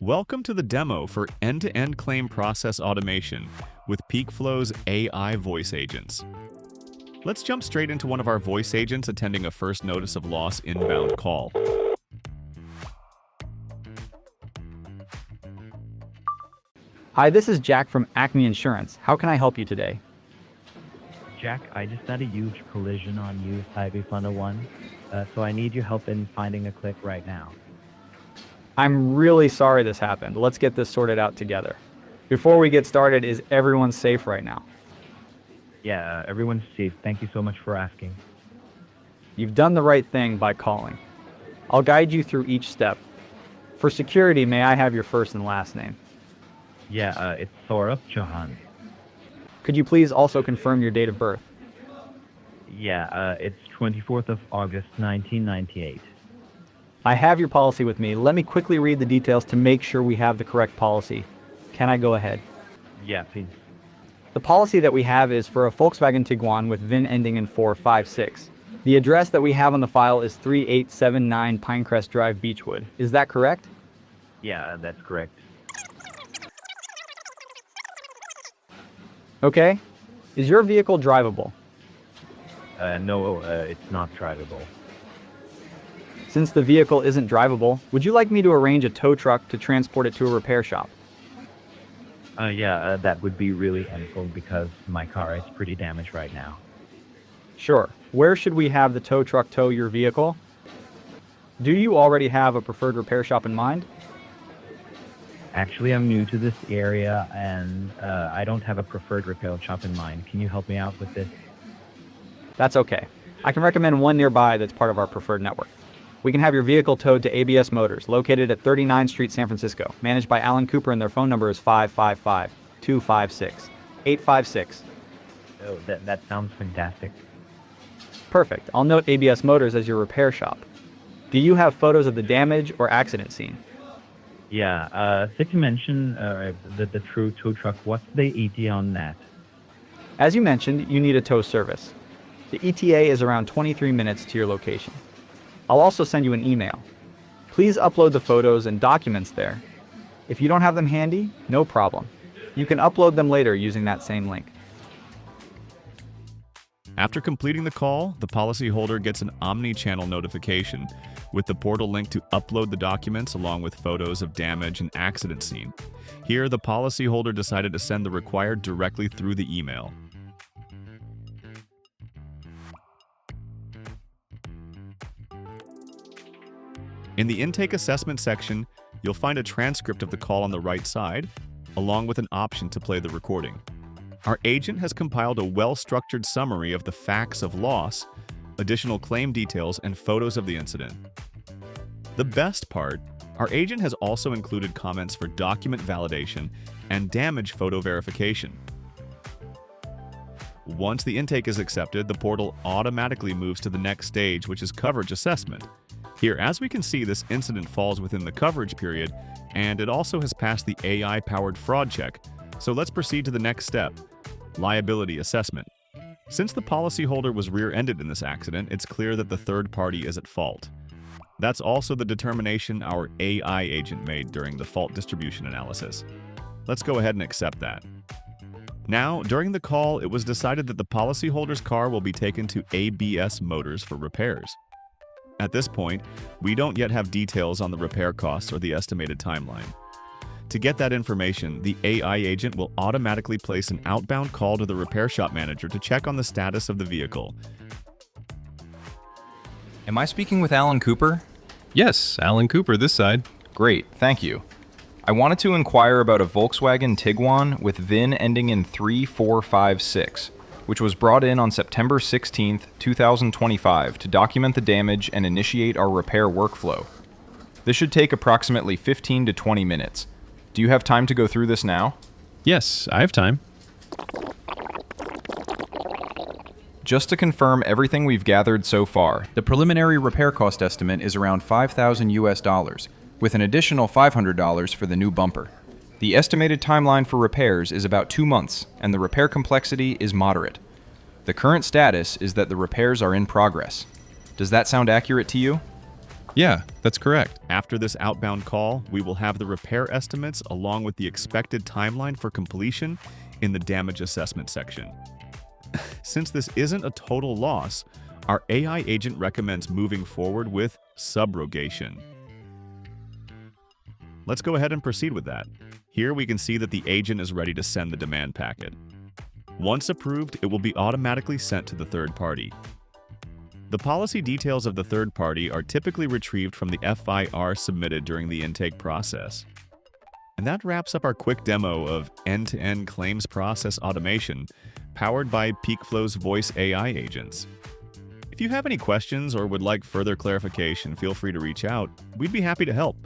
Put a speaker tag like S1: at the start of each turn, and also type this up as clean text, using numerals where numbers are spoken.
S1: Welcome to the demo for end-to-end claim process automation with Peakflo's AI Voice Agents. Let's jump straight into one of our voice agents attending a first notice of loss inbound call.
S2: Hi, this is Jack from Acme Insurance. How can I help you today?
S3: Jack, I just had a huge collision on US Highway 101, so I need your help in finding a click right now.
S2: I'm really sorry this happened. Let's get this sorted out together. Before we get started, is everyone safe right now?
S3: Yeah, everyone's safe. Thank you so much for asking.
S2: You've done the right thing by calling. I'll guide you through each step. For security, may I have your first and last name?
S3: Yeah, it's Saurabh Chauhan.
S2: Could you please also confirm your date of birth?
S3: Yeah, it's 24th of August, 1998.
S2: I have your policy with me. Let me quickly read the details to make sure we have the correct policy. Can I go ahead?
S3: Yeah, please.
S2: The policy that we have is for a Volkswagen Tiguan with VIN ending in 456. The address that we have on the file is 3879 Pinecrest Drive, Beechwood. Is that correct?
S3: Yeah, that's correct.
S2: Okay. Is your vehicle drivable?
S3: No, it's not drivable.
S2: Since the vehicle isn't drivable, would you like me to arrange a tow truck to transport it to a repair shop?
S3: Yeah, that would be really helpful because my car is pretty damaged right now.
S2: Sure. Where should we have the tow truck tow your vehicle? Do you already have a preferred repair shop in mind?
S3: Actually, I'm new to this area and I don't have a preferred repair shop in mind. Can you help me out with this?
S2: That's okay. I can recommend one nearby that's part of our preferred network. We can have your vehicle towed to ABS Motors, located at 39th Street, San Francisco, managed by Alan Cooper, and their phone number is 555-256-856.
S3: Oh, that sounds fantastic.
S2: Perfect. I'll note ABS Motors as your repair shop. Do you have photos of the damage or accident scene?
S3: Yeah, did you mention the true tow truck? What's the ETA on that?
S2: As you mentioned, you need a tow service. The ETA is around 23 minutes to your location. I'll also send you an email. Please upload the photos and documents there. If you don't have them handy, no problem. You can upload them later using that same link.
S1: After completing the call, the policyholder gets an omni-channel notification with the portal link to upload the documents along with photos of damage and accident scene. Here, the policyholder decided to send the required directly through the email. In the intake assessment section, you'll find a transcript of the call on the right side, along with an option to play the recording. Our agent has compiled a well-structured summary of the facts of loss, additional claim details, and photos of the incident. The best part, our agent has also included comments for document validation and damage photo verification. Once the intake is accepted, the portal automatically moves to the next stage, which is coverage assessment. Here, as we can see, this incident falls within the coverage period, and it also has passed the AI-powered fraud check. So let's proceed to the next step, liability assessment. Since the policyholder was rear-ended in this accident, it's clear that the third party is at fault. That's also the determination our AI agent made during the fault distribution analysis. Let's go ahead and accept that. Now, during the call, it was decided that the policyholder's car will be taken to ABS Motors for repairs. At this point, we don't yet have details on the repair costs or the estimated timeline. To get that information, the AI agent will automatically place an outbound call to the repair shop manager to check on the status of the vehicle.
S4: Am I speaking with Alan Cooper?
S5: Yes, Alan Cooper this side.
S4: Great, thank you. I wanted to inquire about a Volkswagen Tiguan with VIN ending in 3456. Which was brought in on September 16, 2025 to document the damage and initiate our repair workflow. This should take approximately 15 to 20 minutes. Do you have time to go through this now?
S5: Yes, I have time.
S4: Just to confirm everything we've gathered so far, the preliminary repair cost estimate is around $5,000, with an additional $500 for the new bumper. The estimated timeline for repairs is about 2 months, and the repair complexity is moderate. The current status is that the repairs are in progress. Does that sound accurate to you?
S5: Yeah, that's correct.
S1: After this outbound call, we will have the repair estimates along with the expected timeline for completion in the damage assessment section. Since this isn't a total loss, our AI agent recommends moving forward with subrogation. Let's go ahead and proceed with that. Here we can see that the agent is ready to send the demand packet. Once approved, it will be automatically sent to the third party. The policy details of the third party are typically retrieved from the FIR submitted during the intake process. And that wraps up our quick demo of end-to-end claims process automation powered by Peakflo's Voice AI Agents. If you have any questions or would like further clarification, feel free to reach out. We'd be happy to help.